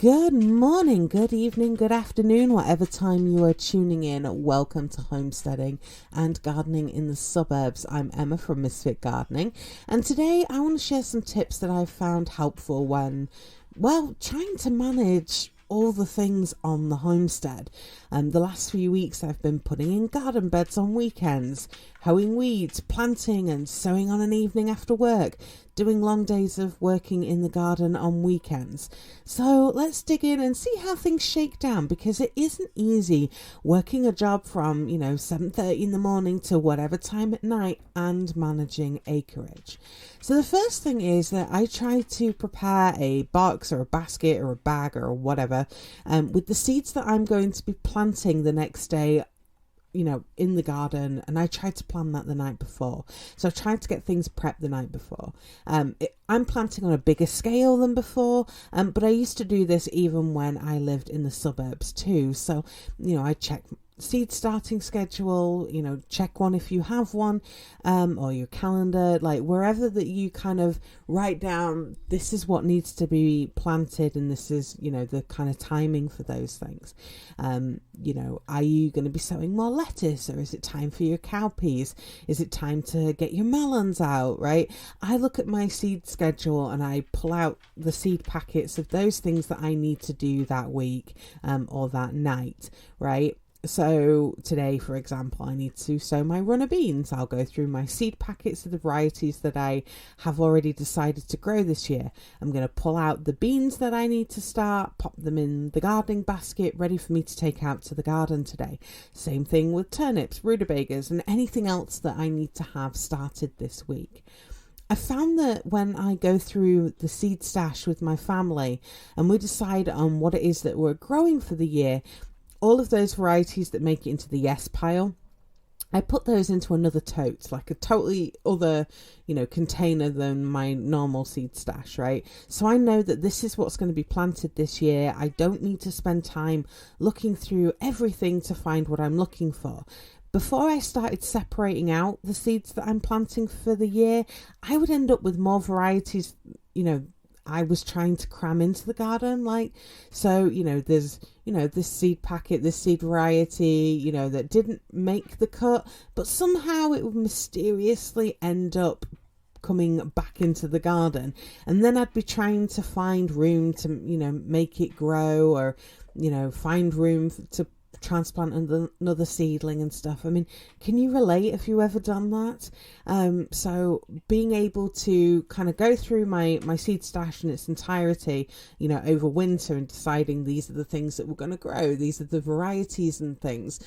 Good morning, good evening, good afternoon, whatever time you are tuning in. Welcome to Homesteading and Gardening in the Suburbs. I'm Emma from Misfit Gardening, and today I want to share some tips that I've found helpful when, trying to manage all the things on the homestead. The last few weeks I've been putting in garden beds on weekends, hoeing weeds, planting and sowing on an evening after work, doing long days of working in the garden on weekends. So let's dig in and see how things shake down, because it isn't easy working a job from 7:30 in the morning to whatever time at night and managing acreage. So the first thing is that I try to prepare a box or a basket or a bag or whatever with the seeds that I'm going to be planting the next day in the garden, and I tried to plan that the night before. So I tried to get things prepped the night before. I'm planting on a bigger scale than before, but I used to do this even when I lived in the suburbs too. So, I check seed starting schedule, check one if you have one, or your calendar, like wherever that you kind of write down, this is what needs to be planted and this is, the kind of timing for those things. Are you going to be sowing more lettuce, or is it time for your cowpeas? Is it time to get your melons out, right? I look at my seed schedule and I pull out the seed packets of those things that I need to do that week, or that night, right? So today, for example, I need to sow my runner beans. I'll go through my seed packets of the varieties that I have already decided to grow this year. I'm going to pull out the beans that I need to start, pop them in the gardening basket, ready for me to take out to the garden today. Same thing with turnips, rutabagas, and anything else that I need to have started this week. I found that when I go through the seed stash with my family and we decide on what it is that we're growing for the year, all of those varieties that make it into the yes pile, I put those into another tote, like a totally other, container than my normal seed stash, right? So I know that this is what's going to be planted this year. I don't need to spend time looking through everything to find what I'm looking for. Before I started separating out the seeds that I'm planting for the year, I would end up with more varieties, I was trying to cram into the garden. There's, this seed packet, this seed variety, that didn't make the cut, but somehow it would mysteriously end up coming back into the garden. And then I'd be trying to find room to, make it grow, or, find room to transplant another seedling and stuff. I mean, can you relate if you ever done that? So being able to kind of go through my seed stash in its entirety, over winter, and deciding these are the things that we're going to grow, these are the varieties and things,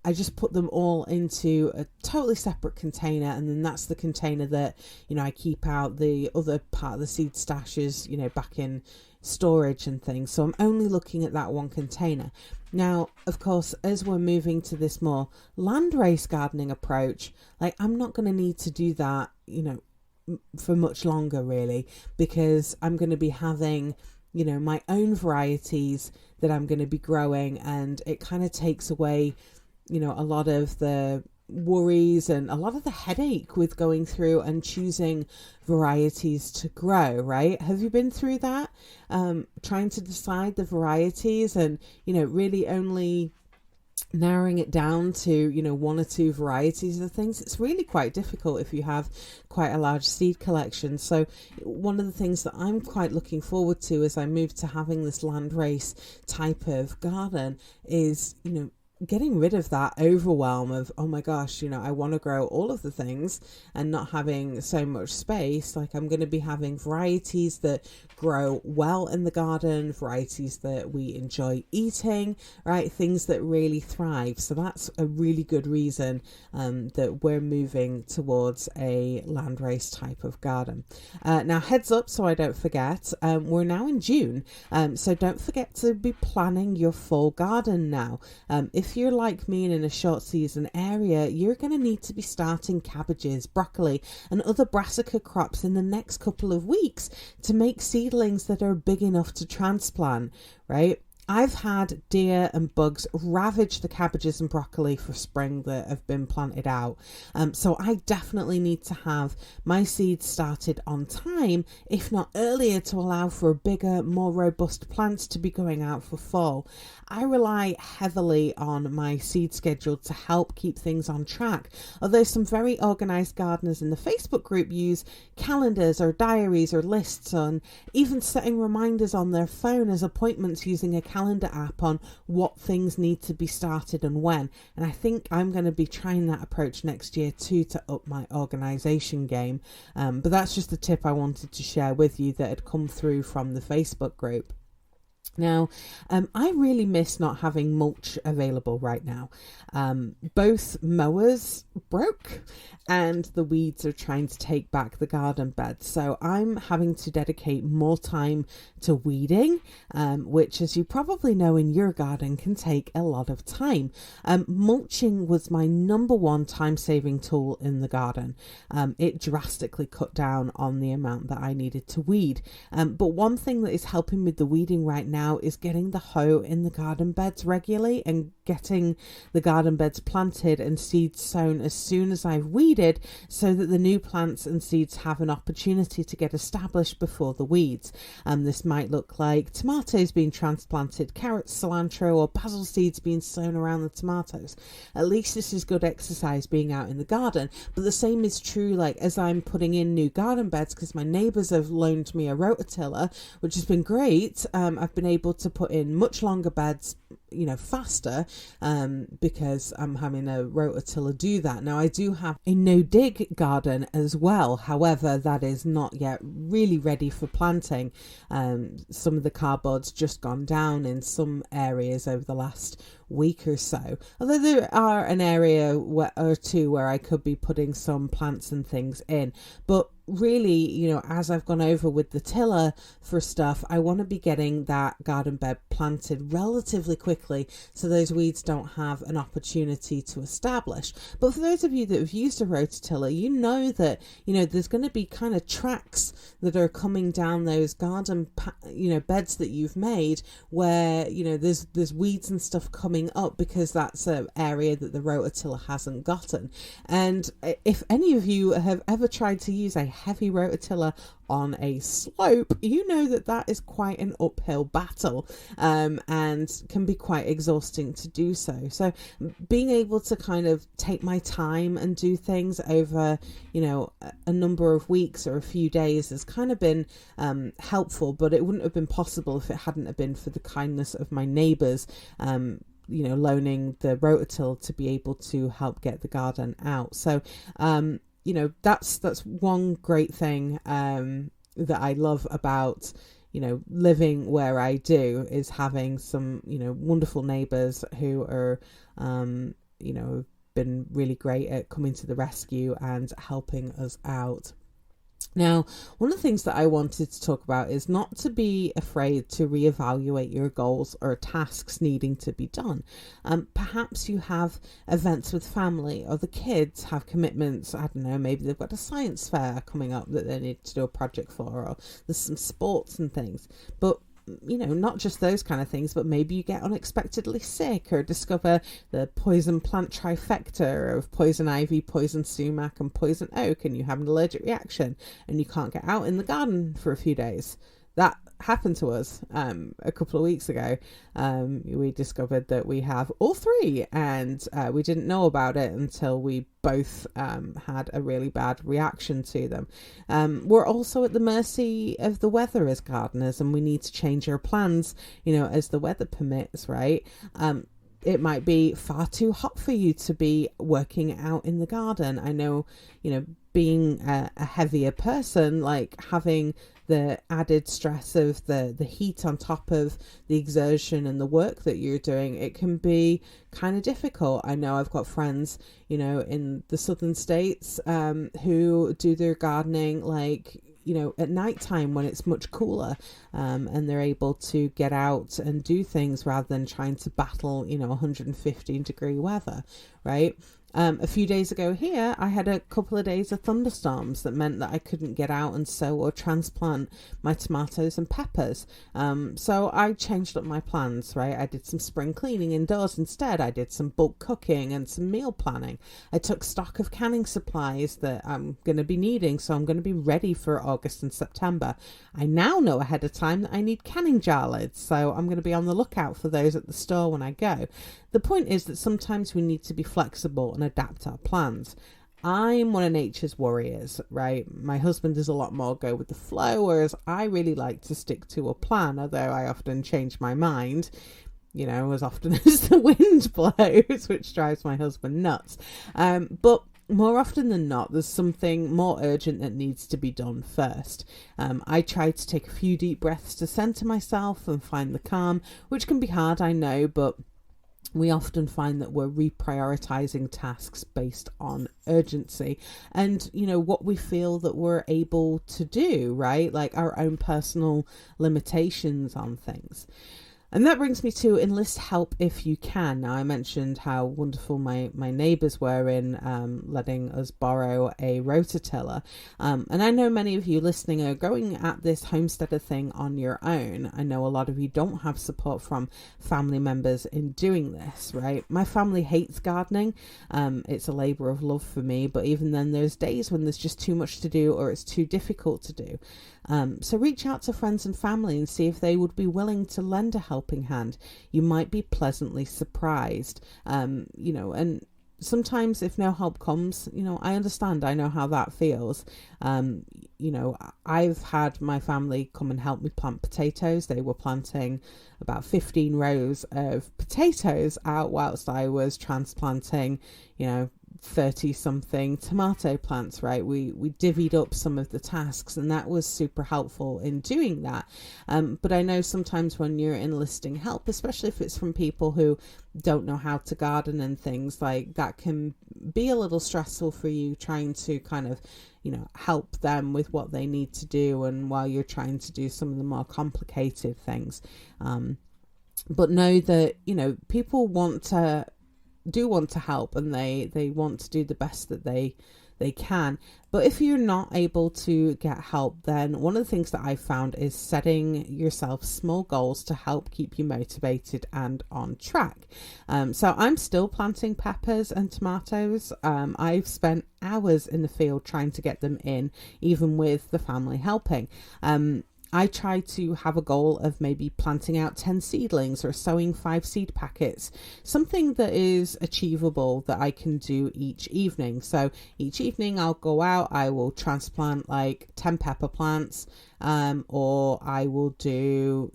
I just put them all into a totally separate container, and then that's the container that, I keep out the other part of the seed stashes, back in storage and things. So I'm only looking at that one container. Now, of course, as we're moving to this more landrace gardening approach, I'm not going to need to do that, for much longer really, because I'm going to be having, my own varieties that I'm going to be growing, and it kind of takes away, a lot of the worries and a lot of the headache with going through and choosing varieties to grow, right? Have you been through that? Trying to decide the varieties and, really only narrowing it down to, one or two varieties of things. It's really quite difficult if you have quite a large seed collection. So one of the things that I'm quite looking forward to as I move to having this landrace type of garden is, getting rid of that overwhelm of, oh my gosh, I want to grow all of the things, and not having so much space. I'm going to be having varieties that grow well in the garden, varieties that we enjoy eating, right? Things that really thrive. So that's a really good reason that we're moving towards a landrace type of garden. Now, heads up, so I don't forget, we're now in June. So don't forget to be planning your fall garden now. If you're like me and in a short season area, you're going to need to be starting cabbages, broccoli, and other brassica crops in the next couple of weeks to make seedlings that are big enough to transplant, right? I've had deer and bugs ravage the cabbages and broccoli for spring that have been planted out. So I definitely need to have my seeds started on time, if not earlier, to allow for bigger, more robust plants to be going out for fall. I rely heavily on my seed schedule to help keep things on track, although some very organised gardeners in the Facebook group use calendars or diaries or lists, on even setting reminders on their phone as appointments using a calendar app on what things need to be started and when. And I think I'm going to be trying that approach next year too, to up my organisation game. But that's just a tip I wanted to share with you that had come through from the Facebook group. Now, I really miss not having mulch available right now. Both mowers broke and the weeds are trying to take back the garden bed. So I'm having to dedicate more time to weeding, which, as you probably know in your garden, can take a lot of time. Mulching was my number one time-saving tool in the garden. It drastically cut down on the amount that I needed to weed. But one thing that is helping with the weeding right now is getting the hoe in the garden beds regularly and getting the garden beds planted and seeds sown as soon as I've weeded, so that the new plants and seeds have an opportunity to get established before the weeds. This might look like tomatoes being transplanted, carrots, cilantro or basil seeds being sown around the tomatoes. At least this is good exercise being out in the garden. But the same is true like as I'm putting in new garden beds, because my neighbours have loaned me a rototiller, which has been great. I've been able to put in much longer beds, faster, because I'm having a rototiller do that. Now I do have a no-dig garden as well. However, that is not yet really ready for planting. Some of the cardboard's just gone down in some areas over the last week or so, although there are an area or two where I could be putting some plants and things in. But really, as I've gone over with the tiller for stuff, I want to be getting that garden bed planted relatively quickly so those weeds don't have an opportunity to establish. But for those of you that have used a rototiller, you know that, there's going to be kind of tracks that are coming down those garden, beds that you've made where, there's weeds and stuff coming up because that's an area that the rototiller hasn't gotten. And if any of you have ever tried to use a heavy rototiller on a slope, you know that is quite an uphill battle, and can be quite exhausting to do so. So being able to kind of take my time and do things over, a number of weeks or a few days has kind of been helpful, but it wouldn't have been possible if it hadn't have been for the kindness of my neighbours, loaning the rototiller to be able to help get the garden out. So that's one great thing that I love about living where I do, is having some wonderful neighbours who are have been really great at coming to the rescue and helping us out. Now, one of the things that I wanted to talk about is not to be afraid to reevaluate your goals or tasks needing to be done. Perhaps you have events with family, or the kids have commitments. I don't know, maybe they've got a science fair coming up that they need to do a project for, or there's some sports and things. But not just those kind of things, but maybe you get unexpectedly sick or discover the poison plant trifecta of poison ivy, poison sumac and poison oak, and you have an allergic reaction and you can't get out in the garden for a few days. That happened to us a couple of weeks ago. We discovered that we have all three, and we didn't know about it until we both had a really bad reaction to them. We're also at the mercy of the weather as gardeners, and we need to change our plans, as the weather permits, right? It might be far too hot for you to be working out in the garden. I know, being a heavier person, like having the added stress of the heat on top of the exertion and the work that you're doing, it can be kind of difficult. I know I've got friends, in the southern states who do their gardening at night time when it's much cooler, and they're able to get out and do things rather than trying to battle 115 degree weather, right? A few days ago here, I had a couple of days of thunderstorms that meant that I couldn't get out and sow or transplant my tomatoes and peppers. So I changed up my plans, right? I did some spring cleaning indoors instead. I did some bulk cooking and some meal planning. I took stock of canning supplies that I'm going to be needing, so I'm going to be ready for August and September. I now know ahead of time that I need canning jar lids, so I'm going to be on the lookout for those at the store when I go. The point is that sometimes we need to be flexible and adapt our plans. I'm one of nature's warriors, right? My husband is a lot more go with the flow, whereas I really like to stick to a plan, although I often change my mind, as often as the wind blows, which drives my husband nuts. But more often than not, there's something more urgent that needs to be done first. I try to take a few deep breaths to center myself and find the calm, which can be hard, I know, but we often find that we're reprioritizing tasks based on urgency and, what we feel that we're able to do, right? Like our own personal limitations on things. And that brings me to enlist help if you can. Now, I mentioned how wonderful my neighbours were in letting us borrow a rototiller. And I know many of you listening are going at this homesteader thing on your own. I know a lot of you don't have support from family members in doing this, right? My family hates gardening. It's a labour of love for me. But even then, there's days when there's just too much to do or it's too difficult to do. So reach out to friends and family and see if they would be willing to lend a helping hand. You might be pleasantly surprised, and sometimes if no help comes, I understand. I know how that feels. I've had my family come and help me plant potatoes. They were planting about 15 rows of potatoes out whilst I was transplanting, 30 something tomato plants, right? We divvied up some of the tasks and that was super helpful in doing that. But I know sometimes when you're enlisting help, especially if it's from people who don't know how to garden and things like that, can be a little stressful for you trying to kind of, help them with what they need to do and while you're trying to do some of the more complicated things. But know that, people want to help and they want to do the best that they can. But if you're not able to get help, then one of the things that I've found is setting yourself small goals to help keep you motivated and on track. So I'm still planting peppers and tomatoes. I've spent hours in the field trying to get them in, even with the family helping. I try to have a goal of maybe planting out 10 seedlings or sowing 5 seed packets, something that is achievable that I can do each evening. So each evening I'll go out, I will transplant like 10 pepper plants, or I will do,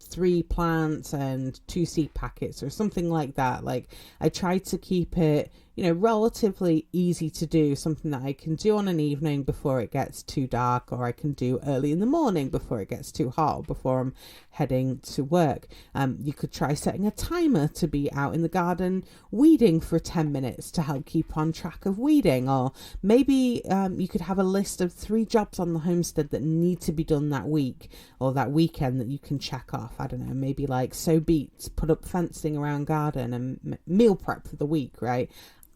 3 plants and 2 seed packets or something like that. Like I try to keep it, relatively easy to do, something that I can do on an evening before it gets too dark, or I can do early in the morning before it gets too hot, before I'm heading to work. You could try setting a timer to be out in the garden weeding for 10 minutes to help keep on track of weeding, or maybe you could have a list of 3 jobs on the homestead that need to be done that week or that weekend that you can check off. I don't know, maybe like sow beets, put up fencing around garden, and meal prep for the week, right?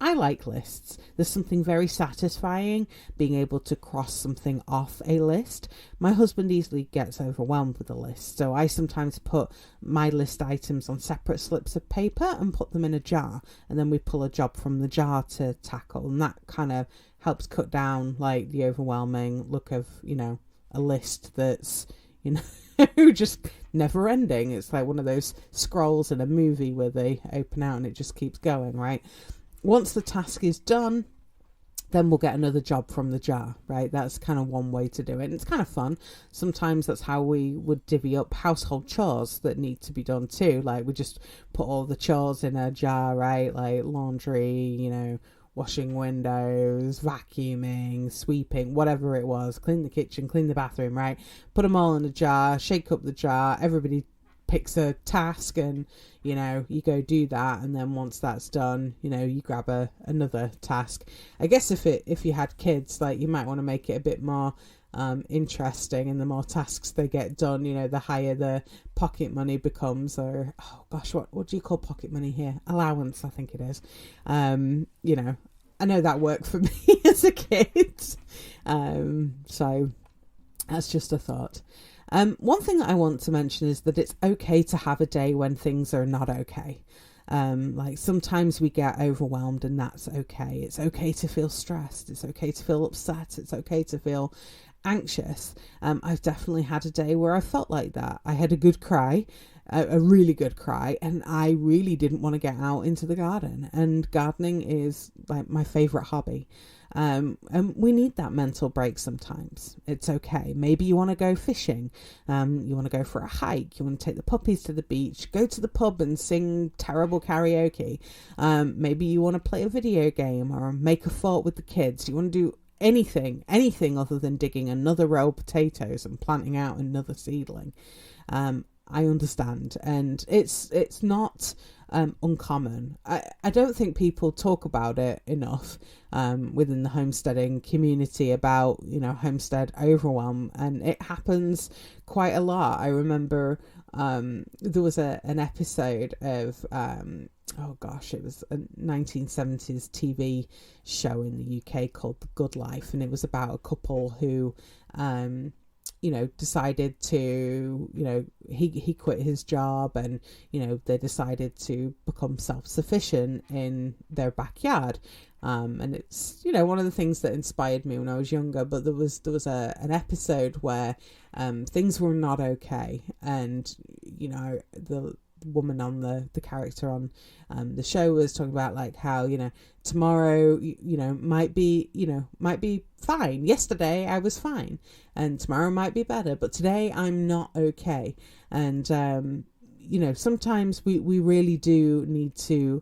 I like lists. There's something very satisfying being able to cross something off a list. My husband easily gets overwhelmed with a list, so I sometimes put my list items on separate slips of paper and put them in a jar, and then we pull a job from the jar to tackle, and that kind of helps cut down like the overwhelming look of, a list that's, just never ending. It's like one of those scrolls in a movie where they open out and it just keeps going, right? Once the task is done, then we'll get another job from the jar, right? That's kind of one way to do it. And it's kind of fun. Sometimes that's how we would divvy up household chores that need to be done too. Like we just put all the chores in a jar, right? Like laundry, washing windows, vacuuming, sweeping, whatever it was, clean the kitchen, clean the bathroom, right? Put them all in a jar, shake up the jar, everybody picks a task and, you go do that. And then once that's done, you grab another task. I guess if you had kids, like you might want to make it a bit more interesting, and the more tasks they get done, the higher the pocket money becomes. Or, oh gosh, what do you call pocket money here? Allowance, I think it is. I know that worked for me as a kid. So that's just a thought. One thing that I want to mention is that it's okay to have a day when things are not okay. Like sometimes we get overwhelmed, and that's okay. It's okay to feel stressed. It's okay to feel upset. It's okay to feel anxious. I've definitely had a day where I felt like that. I had a good cry, a really good cry, and I really didn't want to get out into the garden. And gardening is like my favorite hobby. And we need that mental break sometimes. It's okay. Maybe you want to go fishing. You want to go for a hike. You want to take the puppies to the beach, go to the pub and sing terrible karaoke. Maybe you want to play a video game or make a fort with the kids. You want to do anything other than digging another row of potatoes and planting out another seedling. I understand, and it's not uncommon. I don't think people talk about it enough within the homesteading community about homestead overwhelm, and it happens quite a lot. I remember there was an episode of it was a 1970s TV show in the UK called The Good Life, and it was about a couple who decided to, he quit his job, and, they decided to become self-sufficient in their backyard. And it's, one of the things that inspired me when I was younger, but there was an episode where things were not okay. And, the woman on the character on the show was talking about like how tomorrow might be fine. Yesterday I was fine, and tomorrow might be better, but today I'm not okay. And sometimes we really do need to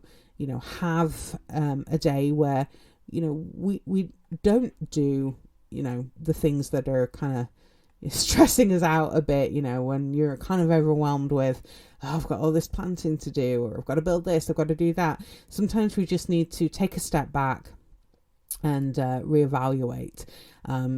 have a day where we don't do the things that are kind of stressing us out a bit, when you're kind of overwhelmed with, I've got all this planting to do, or I've got to build this, I've got to do that. Sometimes we just need to take a step back and reevaluate.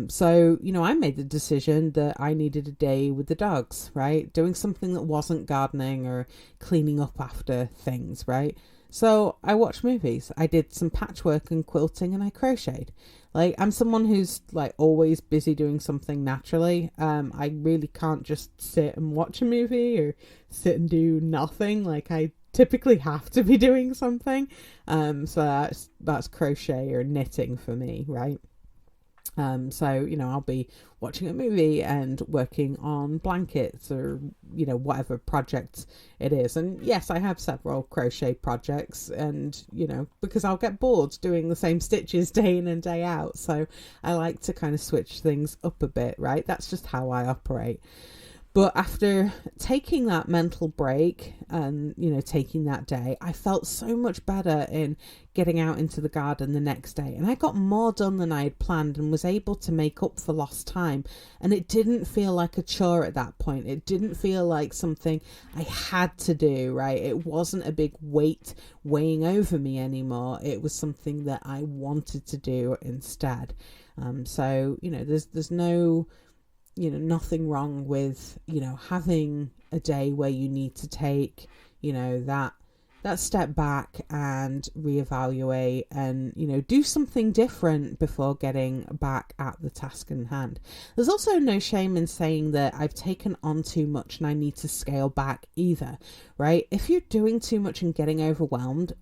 So, I made the decision that I needed a day with the dogs, right? Doing something that wasn't gardening or cleaning up after things, right? So I watched movies, I did some patchwork and quilting, and I crocheted. Like, I'm someone who's like always busy doing something naturally. I really can't just sit and watch a movie or sit and do nothing. Like, I typically have to be doing something. So that's crochet or knitting for me, right? So, I'll be watching a movie and working on blankets or, whatever project it is. And yes, I have several crochet projects, and, because I'll get bored doing the same stitches day in and day out. So I like to kind of switch things up a bit, right? That's just how I operate. But after taking that mental break and, taking that day, I felt so much better in getting out into the garden the next day. And I got more done than I had planned and was able to make up for lost time. And it didn't feel like a chore at that point. It didn't feel like something I had to do, right? It wasn't a big weight weighing over me anymore. It was something that I wanted to do instead. So, there's no... nothing wrong with, having a day where you need to take, that step back and reevaluate and, do something different before getting back at the task in hand. There's also no shame in saying that I've taken on too much and I need to scale back either, right? If you're doing too much and getting overwhelmed,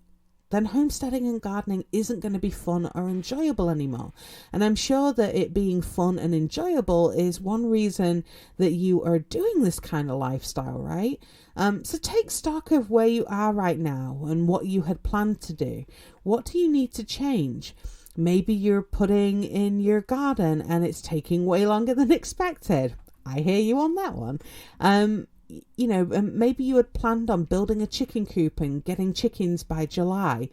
then homesteading and gardening isn't going to be fun or enjoyable anymore. And I'm sure that it being fun and enjoyable is one reason that you are doing this kind of lifestyle, right? So take stock of where you are right now and what you had planned to do. What do you need to change? Maybe you're putting in your garden and it's taking way longer than expected. I hear you on that one. Maybe you had planned on building a chicken coop and getting chickens by July.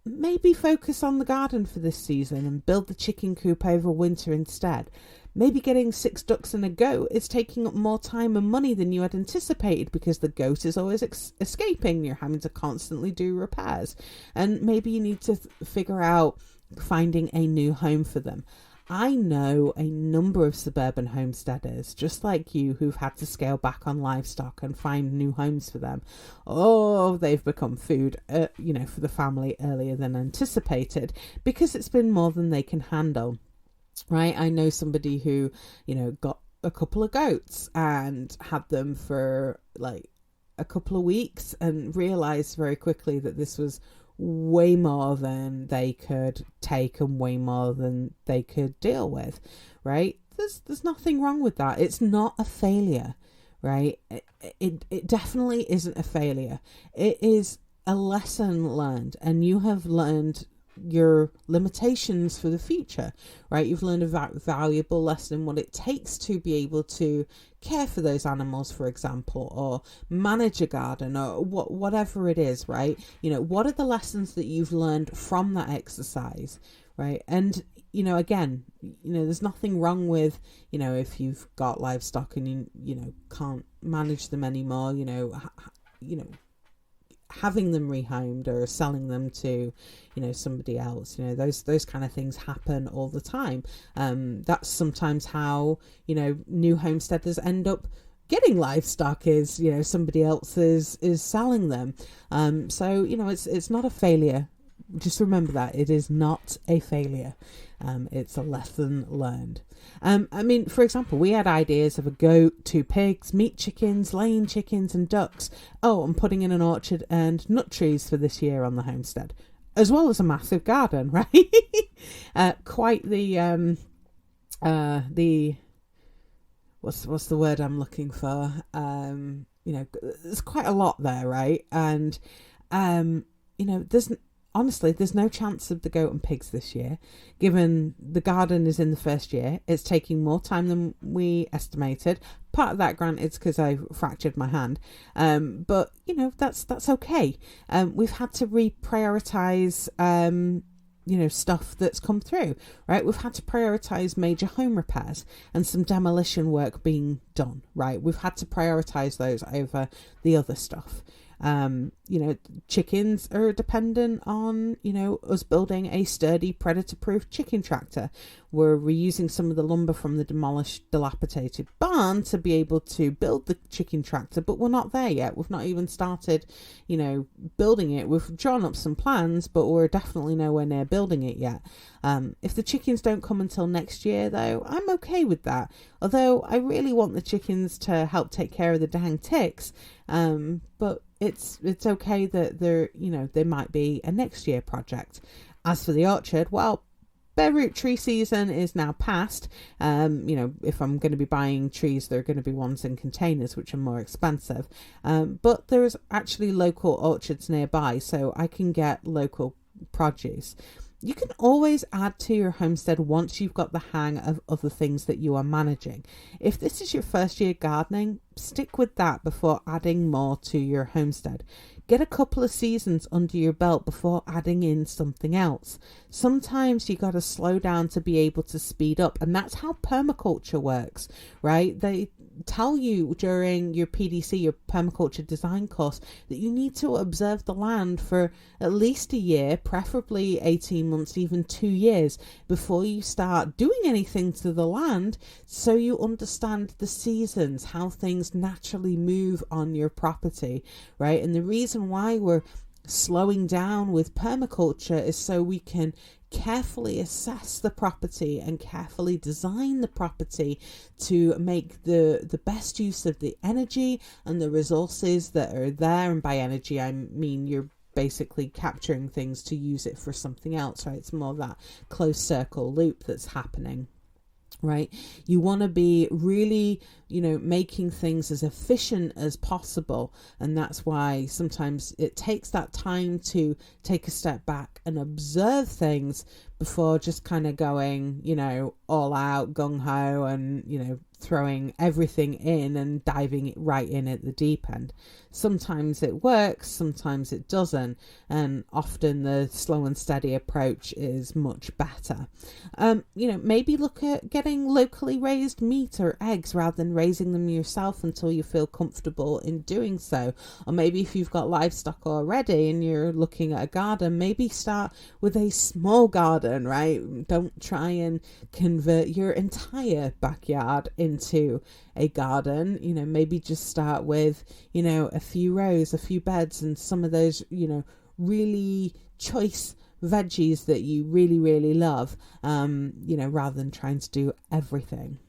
Maybe focus on the garden for this season and build the chicken coop over winter instead. Maybe getting 6 ducks and a goat is taking up more time and money than you had anticipated because the goat is always escaping. You're having to constantly do repairs. And maybe you need to figure out finding a new home for them. I know a number of suburban homesteaders, just like you, who've had to scale back on livestock and find new homes for them. Oh, they've become food, for the family earlier than anticipated because it's been more than they can handle, right? I know somebody who, got a couple of goats and had them for like a couple of weeks and realized very quickly that this was way more than they could take and way more than they could deal with, right? There's nothing wrong with that. It's not a failure, right? It definitely isn't a failure. It is a lesson learned, and you have learned your limitations for the future, right? You've learned a valuable lesson in what it takes to be able to care for those animals, for example, or manage a garden, or whatever it is, right? What are the lessons that you've learned from that exercise, right? And again, there's nothing wrong with, if you've got livestock and you can't manage them anymore, having them rehomed or selling them to somebody else. Those kind of things happen all the time. That's sometimes how new homesteaders end up getting livestock, is somebody else is selling them. So it's not a failure. Just remember that it is not a failure. It's a lesson learned. For example, we had ideas of a goat, 2 pigs, meat chickens, laying chickens and ducks. Oh, I'm putting in an orchard and nut trees for this year on the homestead, as well as a massive garden, right? Quite the what's the word I'm looking for? There's quite a lot there, right? And there's no chance of the goat and pigs this year, given the garden is in the first year. It's taking more time than we estimated. Part of that, granted, is because I fractured my hand. But that's okay. We've had to reprioritize, stuff that's come through, right? We've had to prioritize major home repairs and some demolition work being done, right? We've had to prioritize those over the other stuff. Chickens are dependent on, us building a sturdy predator-proof chicken tractor. We're reusing some of the lumber from the demolished, dilapidated barn to be able to build the chicken tractor, but we're not there yet. We've not even started, building it. We've drawn up some plans, but we're definitely nowhere near building it yet. If the chickens don't come until next year, though, I'm okay with that. Although I really want the chickens to help take care of the dang ticks. But it's okay that they might be a next year project. As for the orchard, well, bare root tree season is now past. If I'm going to be buying trees, they're going to be ones in containers, which are more expensive. But there's actually local orchards nearby, so I can get local produce. You can always add to your homestead once you've got the hang of other things that you are managing. If this is your first year gardening, stick with that before adding more to your homestead. Get a couple of seasons under your belt before adding in something else. Sometimes you got to slow down to be able to speed up, and that's how permaculture works, right? They tell you during your PDC, your permaculture design course, that you need to observe the land for at least a year, preferably 18 months, even 2 years, before you start doing anything to the land, so you understand the seasons, how things naturally move on your property, right? And the reason why we're slowing down with permaculture is so we can carefully assess the property and carefully design the property to make the best use of the energy and the resources that are there. And by energy, I mean you're basically capturing things to use it for something else, right? It's more that closed circle loop that's happening. Right? You want to be really, making things as efficient as possible. And that's why sometimes it takes that time to take a step back and observe things before just kind of going, all out gung ho and, throwing everything in and diving it right in at the deep end. Sometimes it works, sometimes it doesn't, and often the slow and steady approach is much better. Maybe look at getting locally raised meat or eggs rather than raising them yourself until you feel comfortable in doing so. Or maybe if you've got livestock already and you're looking at a garden, maybe start with a small garden garden, right? Don't try and convert your entire backyard into a garden. Maybe just start with, a few rows, a few beds, and some of those, really choice veggies that you really, really love, rather than trying to do everything.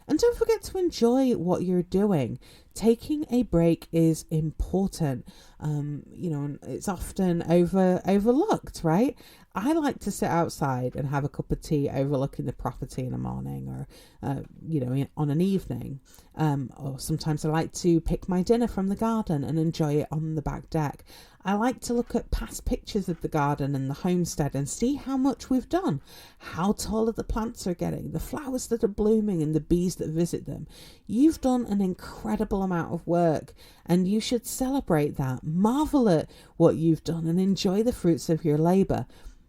And don't forget to enjoy what you're doing. Taking a break is important, and it's often overlooked, right? I like to sit outside and have a cup of tea overlooking the property in the morning, or, on an evening. Or sometimes I like to pick my dinner from the garden and enjoy it on the back deck. I like to look at past pictures of the garden and the homestead and see how much we've done, how tall the plants are getting, the flowers that are blooming and the bees that visit them. You've done an incredible amount of work, and you should celebrate that, marvel at what you've done and enjoy the fruits of your labour.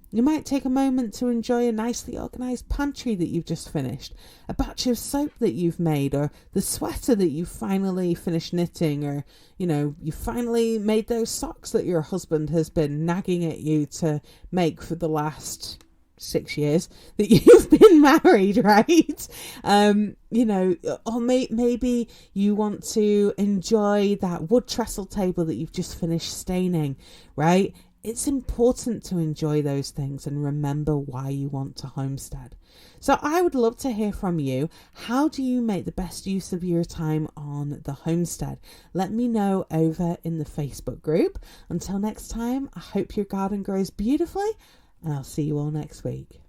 You might take a moment to enjoy a nicely organised pantry that you've just finished, a batch of soap that you've made, or the sweater that you finally finished knitting, or, you finally made those socks that your husband has been nagging at you to make for the last 6 years that you've been married, right? Or maybe you want to enjoy that wood trestle table that you've just finished staining, right? It's important to enjoy those things and remember why you want to homestead. So I would love to hear from you. How do you make the best use of your time on the homestead? Let me know over in the Facebook group. Until next time, I hope your garden grows beautifully, and I'll see you all next week.